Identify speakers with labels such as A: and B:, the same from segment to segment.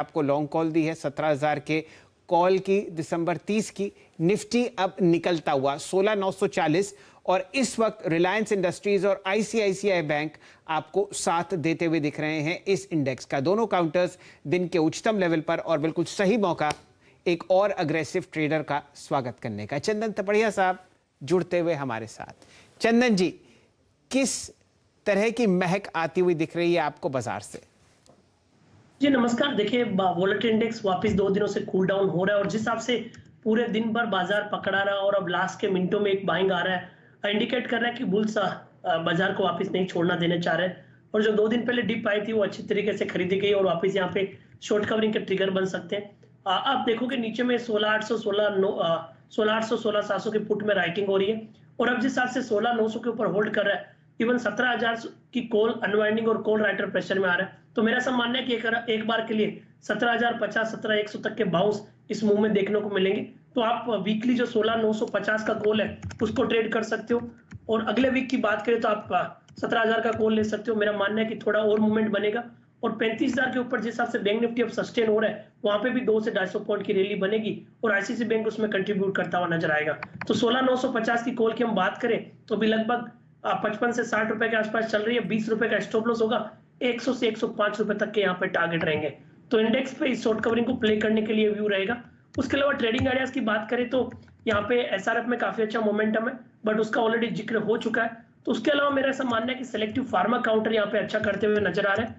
A: आपको long call दी है 17,000 के कॉल की दिसंबर 30 की। निफ्टी अब निकलता हुआ 16,940 और इस वक्त रिलायंस इंडस्ट्रीज और आईसीआईसीआई बैंक आपको साथ देते हुए दिख रहे हैं इस इंडेक्स का। दोनों काउंटर्स दिन के उच्चतम लेवल पर और बिल्कुल सही मौका एक और अग्रेसिव ट्रेडर का स्वागत करने का। चंदन तपड़िया साहब जुड़ते हुए हमारे साथ। चंदन जी, किस तरह की महक आती हुई दिख रही है आपको बाजार से?
B: जी नमस्कार। देखिए, वोलेटाइल इंडेक्स वापस 2 दिनों से कूल डाउन हो रहा है और जिस हिसाब से पूरे दिन भर बाजार पकड़ा रहा और अब लास्ट के मिनटों में एक बाइंग आ रहा है, इंडिकेट कर रहा है कि बुल्स बाजार को वापस नहीं छोड़ना देने चाह रहे हैं। और जो 2 दिन पहले डिप आई थी वो अच्छी तरीके से खरीदी गई और वापस यहाँ पे शॉर्ट कवरिंग के ट्रिगर बन सकते हैं। आप देखोगे नीचे में 16,800 16,700 के पुट में राइटिंग हो रही है और अब जिस हिसाब से 16,900 के ऊपर होल्ड कर रहा है, इवन 17,000 की कॉल अनवाइंडिंग और कॉल राइटर प्रेशर में आ रहा है। तो मेरा ऐसा मानना है कि एक बार के लिए 17,050 17,100 तक के बाउंस इस मूव में देखने को मिलेंगे। तो आप वीकली जो 16,950 का कॉल है उसको ट्रेड कर सकते हो और अगले वीक की बात करें तो आप 17,000 का कॉल ले सकते हो। मेरा मानना है कि थोड़ा और मूवमेंट बनेगा और 35,000 के ऊपर जिस हिसाब से बैंक निफ्टी अब सस्टेन हो रहा है वहां पे भी 200 से 250 पॉइंट की रैली बनेगी और आईसीआईसीआई बैंक उसमें कंट्रीब्यूट करता हुआ नजर आएगा। तो 16,950 की कॉल की हम बात करें तो अभी लगभग 55 से 60 रुपए के आसपास चल रही है। 20 रुपए का स्टॉप लॉस होगा, 100 से 105 रुपए तक के यहाँ पे टारगेट रहेंगे। तो इंडेक्स पे इस शॉर्ट कवरिंग को प्ले करने के लिए व्यू रहेगा। उसके अलावा ट्रेडिंग आइडियाज की बात करें तो यहाँ पे एसआरएफ में काफी अच्छा मोमेंटम है, बट उसका ऑलरेडी जिक्र हो चुका है। तो उसके अलावा मेरा ऐसा मानना है कि सिलेक्टिव फार्मा काउंटर यहाँ पे अच्छा करते हुए नजर आ रहा है।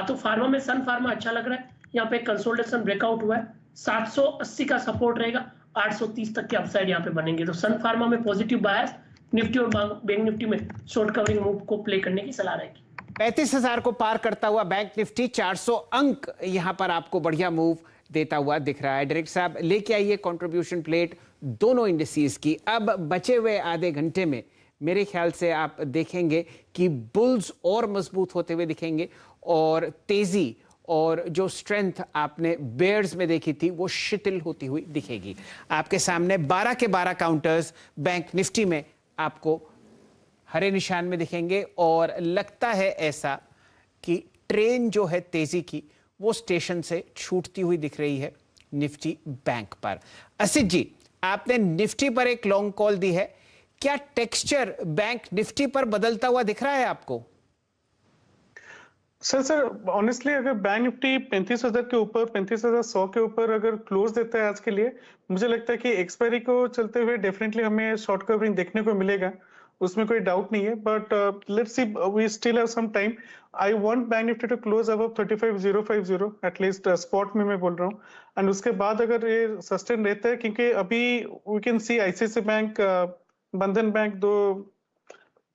B: तो फार्मा में सन फार्मा अच्छा लग रहा है। यहाँ पे कंसोलिडेशन ब्रेकआउट हुआ है, 780 का सपोर्ट रहेगा, 830 तक के अपसाइड यहाँ पे बनेंगे। तो सन फार्मा में पॉजिटिव बायस, निफ्टी और बैंक निफ्टी में शॉर्ट कवरिंग मूव को प्ले करने की सलाह रहेगी।
A: 35,000 को पार करता हुआ बैंक निफ्टी 400 अंक यहां पर आपको बढ़िया मूव देता हुआ दिख रहा है। डायरेक्टर साहब लेके आइए कंट्रीब्यूशन प्लेट दोनों इंडिसेस की। अब बचे हुए आधे घंटे में मेरे ख्याल से आप देखेंगे कि बुल्स और मजबूत होते हुए दिखेंगे और तेजी और जो स्ट्रेंथ आपने बेयर्स में देखी थी वो शिथिल होती हुई दिखेगी। आपके सामने 12 के 12 काउंटर्स बैंक निफ्टी में आपको हरे निशान में दिखेंगे और लगता है ऐसा कि ट्रेन जो है तेजी की वो स्टेशन से छूटती हुई दिख रही है निफ्टी बैंक पर। असित जी, आपने निफ्टी पर एक लॉन्ग कॉल दी है, क्या टेक्सचर बैंक निफ्टी पर बदलता हुआ दिख रहा है आपको?
C: सर ऑनेस्टली अगर बैंक निफ्टी 35,000 के ऊपर 35,100 के ऊपर अगर क्लोज देता है आज के लिए, मुझे लगता है कि एक्सपायरी को चलते हुए डेफिनेटली हमें शॉर्ट कवरिंग देखने को मिलेगा, उसमें कोई डाउट नहीं है। But let's see, we still have some time. I want bank nifty to close above 35,050 at least spot में मैं बोल रहा हूँ। एंड उसके बाद अगर ये सस्टेन रहता है, क्योंकि अभी we can see ICICI bank, Bandhan bank दो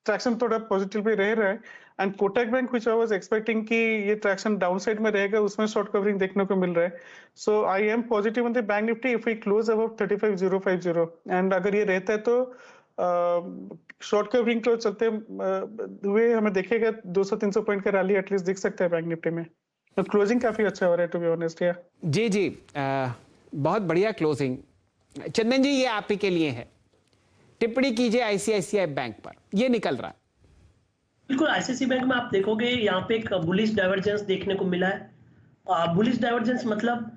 C: ट्रैक्शन थोड़ा पॉजिटिव पे रह रहा है and Kotak bank which I was expecting कि ये ट्रैक्शन डाउन साइड में रहेगा, उसमें शॉर्ट कवरिंग देखने को मिल रहा है। So I am positive on the bank Nifty if we close above 35,050 and अगर ये रहता है तो शॉर्ट कवरिंग को चलते हुए हमें देखेगा 200-300 पॉइंट का रैली एटलीस्ट दिख सकता है बैंक निफ्टी में। तो क्लोजिंग काफी अच्छा हो रहा है टू बी ऑनेस्ट। या
A: जी जी, बहुत बढ़िया क्लोजिंग। चंदन जी, ये आप ही के लिए है, टिप्पणी कीजिए आईसीआईसीआई बैंक पर, ये निकल रहा है।
B: बिल्कुल, आईसीआईसीआई बैंक में आप देखोगे यहाँ पे एक बुलिश डाइवर्जेंस देखने को मिला है। बुलिश डाइवर्जेंस मतलब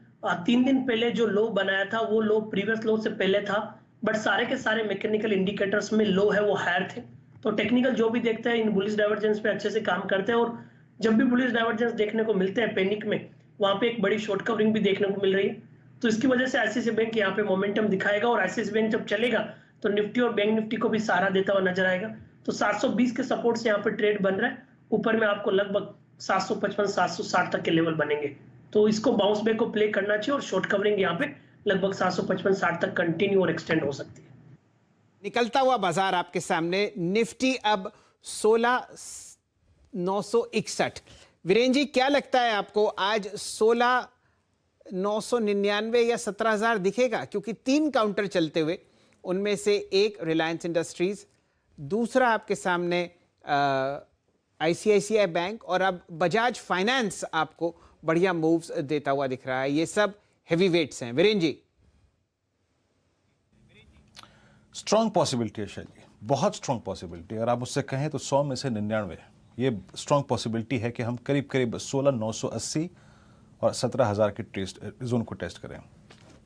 B: 3 दिन पहले जो लो बनाया था वो लो प्रीवियस लो से पहले था, बट सारे के सारे मैकेनिकल इंडिकेटर्स में लो है वो हायर थे। तो टेक्निकल जो भी देखते हैं इन बुलिश डाइवर्जेंस पे अच्छे से काम करते हैं और जब भी बुलिश डाइवर्जेंस देखने को मिलते हैं पैनिक में, वहां पे एक बड़ी शॉर्ट कवरिंग भी देखने को मिल रही है। तो इसकी वजह से आईसीआईसीआई बैंक यहाँ पे मोमेंटम दिखाएगा और आईसीआईसीआई बैंक जब चलेगा तो निफ्टी और बैंक निफ्टी को भी सहारा देता हुआ नजर आएगा। तो 720 के सपोर्ट से यहाँ पे ट्रेड बन रहा है, ऊपर में आपको लगभग 755 760 तक के लेवल बनेंगे। तो इसको बाउंस बैक को प्ले करना चाहिए और शॉर्ट कवरिंग यहाँ पे लगभग 755 60 तक कंटिन्यू और एक्सटेंड हो सकती है।
A: निकलता हुआ बाजार आपके सामने, निफ्टी अब 16,961। वीरेन जी, क्या लगता है आपको आज 16,999 या 17,000 दिखेगा? क्योंकि 3 काउंटर चलते हुए, उनमें से एक रिलायंस इंडस्ट्रीज, दूसरा आपके सामने आईसीआईसीआई बैंक और अब बजाज फाइनेंस आपको बढ़िया मूव्स देता हुआ दिख रहा है। ये सब हेवी वेट्स हैं। वीरेन जी,
D: स्ट्रॉन्ग पॉसिबिलिटी है शायद, बहुत स्ट्रॉन्ग पॉसिबिलिटी। अगर आप मुझसे कहें तो 100 में से 99 ये स्ट्रॉन्ग पॉसिबिलिटी है कि हम करीब करीब 16,980 और 17,000 के टेस्ट जोन को टेस्ट करें।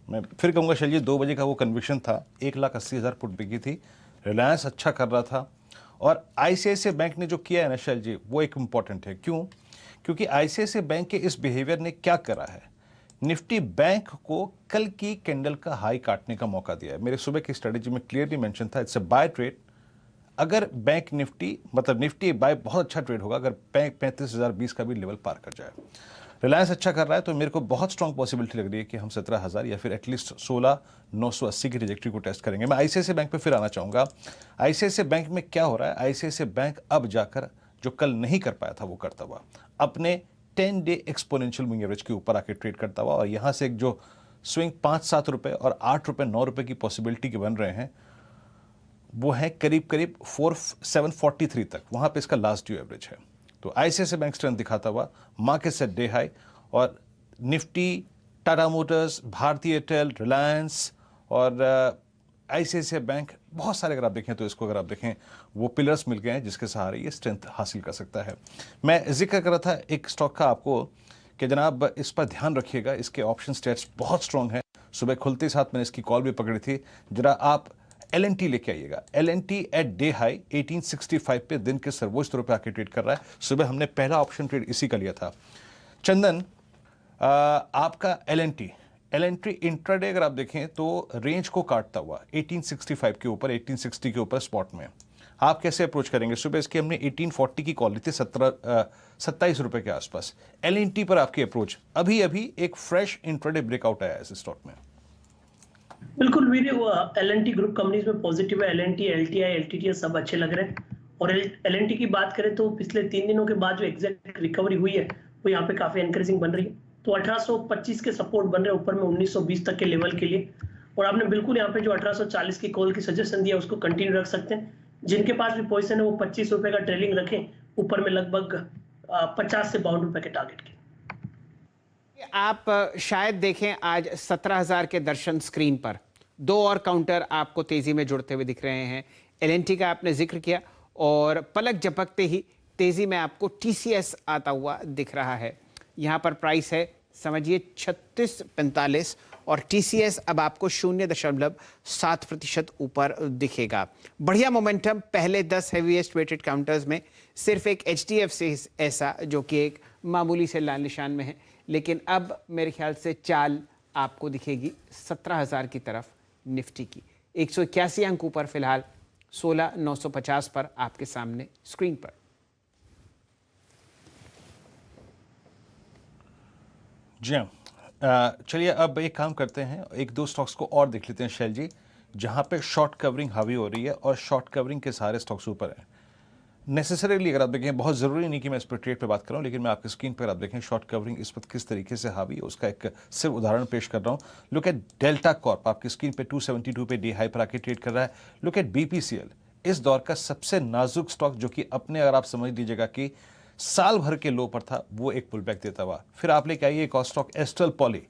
D: मैं फिर कहूँगा शैल जी 2 बजे का वो कन्विक्शन था, 1,80,000 पुट बिकी थी, रिलायंस अच्छा कर रहा था। और आईसीआईसीआई बैंक ने जो किया है ना शैल जी, वो एक इम्पॉर्टेंट है। क्यों? क्योंकि आईसीआईसीआई बैंक के इस बिहेवियर ने क्या करा है, निफ्टी बैंक को कल की कैंडल का हाई काटने का मौका दिया है। मेरे सुबह की स्ट्रेटेजी में क्लियरली मेंशन था, इट्स अ बाय ट्रेड। अगर बैंक निफ्टी मतलब निफ्टी बाय बहुत अच्छा ट्रेड होगा अगर बैंक 35,020 का भी लेवल पार कर जाए। रिलायंस अच्छा कर रहा है तो मेरे को बहुत स्ट्रांग पॉसिबिलिटी लग रही है कि हम 17,000 या फिर एटलीस्ट 16,980 की ट्रैजेक्टरी को टेस्ट करेंगे। मैं आईसीआईसीआई बैंक पे फिर आना चाहूँगा। आईसीआईसीआई बैंक में क्या हो रहा है, आईसीआईसीआई बैंक अब जाकर जो कल नहीं कर पाया था वो करता हुआ अपने 10 डे एक्सपोनेंशियल मूविंग एवरेज के ऊपर आके ट्रेड करता हुआ, और यहाँ से एक जो स्विंग 5-7 रुपये और 8 रुपये 9 रुपये की पॉसिबिलिटी के बन रहे हैं वो है करीब करीब 743 तक, वहाँ पे इसका लास्ट ड्यू एवरेज है। तो आईसीआईसीआई बैंक स्ट्रेंथ दिखाता हुआ मार्केट से डे हाई, और निफ्टी, टाटा मोटर्स, भारतीय एयरटेल, रिलायंस और आईसीआईसीआई बैंक, बहुत सारे अगर आप देखें तो इसको अगर आप देखें वो पिलर्स मिल गए हैं जिसके सहारे ये स्ट्रेंथ हासिल कर सकता है। मैं जिक्र कर रहा था एक स्टॉक का आपको कि जनाब इस पर ध्यान रखिएगा, इसके ऑप्शन स्टेट्स बहुत स्ट्रॉन्ग हैं। सुबह खुलते ही साथ मैंने इसकी कॉल भी पकड़ी थी, जरा आप LNT लेके आइएगा। LNT एट डे हाई 1865 पे दिन के सर्वोच्च स्तरों पे आके ट्रेड कर रहा है। सुबह हमने पहला ऑप्शन ट्रेड इसी का लिया था। चंदन, आपका LNT इंट्राडे अगर आप देखें तो रेंज को काटता हुआ 1865 के ऊपर, 1860 के ऊपर स्पॉट में आप कैसे अप्रोच करेंगे? सुबह इसकी हमने 1840 की कॉल ली थी, 27 रुपए के आसपास। LNT पर आपकी अप्रोच? अभी एक फ्रेश इंट्राडे ब्रेकआउट आया है इस स्टॉक में।
B: बिल्कुल वीरे, वो LNT ग्रुप कंपनीज में पॉजिटिव है। LNT, LTI, LTTS सब अच्छे लग रहे हैं। और LNT की बात करें तो पिछले 3 दिनों के बाद जो एग्जैक्ट रिकवरी हुई है वो यहाँ पे काफी एनकरेजिंग बन रही है। तो 1825 के सपोर्ट बन रहे हैं ऊपर में 1920 तक के लेवल के लिए। और आपने बिल्कुल यहाँ पे जो 1840 की कॉल की सजेशन दिया उसको कंटिन्यू रख सकते हैं। जिनके पास भी पोजीशन है वो 25 रुपए का ट्रेलिंग रखें, ऊपर में लगभग 50 से 52 रुपए के टारगेट के।
A: आप शायद देखें आज 17,000 के दर्शन स्क्रीन पर। 2 और काउंटर आपको तेजी में जुड़ते हुए दिख रहे हैं। LNT का आपने जिक्र किया और पलक झपकते ही तेजी में आपको TCS आता हुआ दिख रहा है। यहाँ पर प्राइस है समझिए 3645 और TCS अब आपको 0.7% ऊपर दिखेगा। बढ़िया मोमेंटम पहले 10 हेवीएस्ट वेटेड काउंटर्स में सिर्फ एक HDFC ऐसा जो कि एक मामूली से लाल निशान में है, लेकिन अब मेरे ख्याल से चाल आपको दिखेगी 17,000 की तरफ निफ्टी की। 181 अंक ऊपर फिलहाल 16,950 पर आपके सामने स्क्रीन पर।
D: जी हाँ, चलिए अब एक काम करते हैं, 1-2 स्टॉक्स को और देख लेते हैं शैल जी, जहाँ पे शॉर्ट कवरिंग हावी हो रही है और शॉर्ट कवरिंग के सारे स्टॉक्स ऊपर हैं। नेसेसरीली अगर आप देखें, बहुत ज़रूरी नहीं कि मैं इस पर ट्रेड पे बात कर रहा हूँ, लेकिन मैं आपकी स्क्रीन पर आप देखें शॉर्ट कवरिंग इस वक्त किस तरीके से हावी है उसका एक सिर्फ उदाहरण पेश कर रहा हूँ। लुक एट डेल्टा कॉर्प, आपकी स्क्रीन पे 272 पे डे हाई पर आके ट्रेड कर रहा है। लुक एट BPCL, इस दौर का सबसे नाजुक स्टॉक जो कि अपने अगर आप समझ लीजिएगा कि साल भर के लो पर था, वो एक पुल बैक देता हुआ। फिर आप लेके आइए एक और स्टॉक एस्ट्रल पॉली,